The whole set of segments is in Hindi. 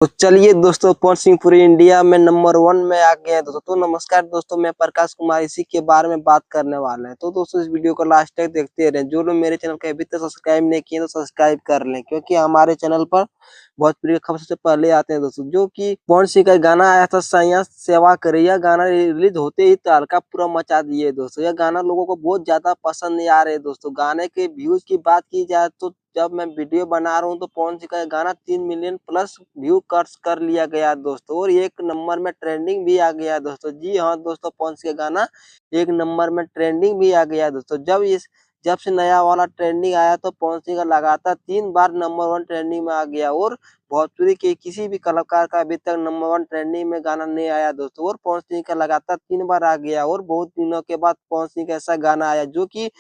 तो चलिए दोस्तों, पवन सिंह पूरी इंडिया में नंबर 1 में आ गए हैं दोस्तों। तो नमस्कार दोस्तों, मैं प्रकाश कुमार इसी के बारे में बात करने वाला है। तो दोस्तों इस वीडियो को लास्ट तक देखते रहें। जो लोग मेरे चैनल को अभी तक सब्सक्राइब नहीं किए तो सब्सक्राइब कर लें, क्योंकि हमारे चैनल पर भोजपुरी की खबर सबसे पहले आते हैं दोस्तों। जो कि पवन सिंह का गाना आया था सैया सेवा करे, यह गाना रिलीज होते ही तहलका पूरा मचा दिए दोस्तों। यह गाना लोगों को बहुत ज्यादा पसंद नहीं आ रहे दोस्तों। गाने के व्यूज की बात की जाए तो जब मैं वीडियो बना रहा हूँ तो पवन सिंह का गाना 3 मिलियन प्लस व्यू कर लिया गया दोस्तों, और एक नंबर में ट्रेंडिंग भी आ गया दोस्तों। जी हाँ दोस्तों, पवन सिंह का गाना एक नंबर में ट्रेंडिंग भी आ गया दोस्तों। जब से नया वाला ट्रेंडिंग आया तो पवन सिंह का लगातार 3 बार नंबर 1 ट्रेंडिंग में आ गया, और भोजपुरी के किसी भी कलाकार का अभी तक नंबर 1 ट्रेंडिंग में गाना नहीं आया दोस्तों। और पवन सिंह का लगातार 3 बार आ गया, और बहुत दिनों के बाद पवन सिंह का ऐसा गाना आया जो कि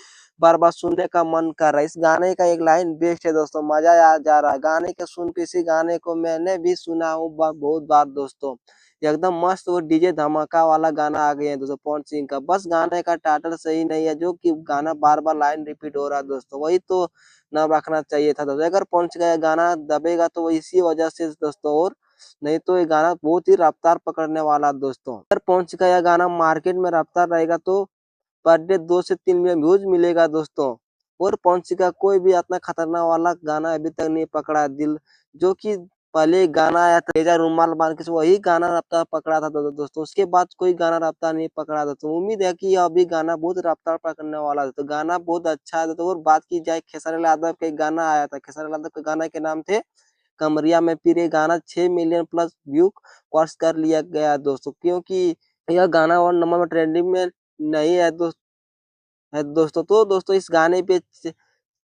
बार-बार सुनने का मन कर रहा है। इस गाने का एक लाइन बेस्ट है दोस्तों, मजा आ जा रहा है गाने के सुन के। इसी गाने को मैंने भी सुना हूँ बहुत बार दोस्तों। एकदम मस्त और डीजे धमाका वाला गाना आ गया है दोस्तों पवन सिंह का। बस गाने का टाइटल सही नहीं है, जो कि गाना बार-बार लाइन रिपीट हो रहा है दोस्तों। वही तो ना रखना चाहिए था दोस्तों। अगर पवन सिंह का ये गाना दबेगा तो वो इसी वजह से दोस्तों, और नहीं तो ये गाना बहुत ही रफ्तार पकड़ने वाला दोस्तों। अगर पवन सिंह का यह गाना मार्केट में रफ्तार रहेगा तो पर डे 2 से 3 मिलियन व्यूज मिलेगा दोस्तों। और पवन सिंह का कोई भी इतना खतरनाक वाला गाना अभी तक नहीं पकड़ा है दिल। जो कि पहले गाना आया था तेजा रुमाल बांध के, वही गाना रफ्तार पकड़ा था दोस्तों। उसके बाद कोई गाना रफ्तार नहीं पकड़ा था। तो उम्मीद है कि अभी गाना बहुत रफ्तार पकड़ने वाला है। तो गाना बहुत अच्छा है। तो और बात की जाए खेसारी लाल यादव का गाना आया था, खेसारी लाल यादव के गाना के नाम थे कमरिया में पीर। ये गाना 6 मिलियन प्लस व्यू क्रॉस कर लिया गया दोस्तों, क्योंकि यह गाना और नंबर में ट्रेंडिंग में नहीं है दोस्तों। तो दोस्तों इस गाने पे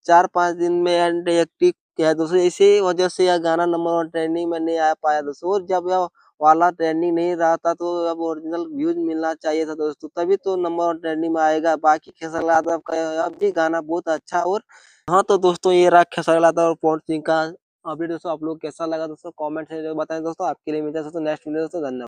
4-5 दिन में एंड एक्टिव किया है दोस्तों। इसी वजह से यह गाना नंबर 1 ट्रेंडिंग में नहीं आ पाया दोस्तों। और जब यह वाला ट्रेंडिंग नहीं रहा था तो अब ओरिजिनल व्यूज मिलना चाहिए था दोस्तों, तभी तो नंबर 1 ट्रेंडिंग में आएगा। बाकी खेसारी लाल यादव का अब भी गाना बहुत अच्छा। और हाँ तो दोस्तों, ये रहा खेसारी लाल यादव और पवन सिंह का अपडेट दोस्तों। आप लोग कैसा लगा दोस्तों कमेंट से बताएं दोस्तों। आपके लिए मिलता है दोस्तों नेक्स्ट वीडियो दोस्तों। धन्यवाद।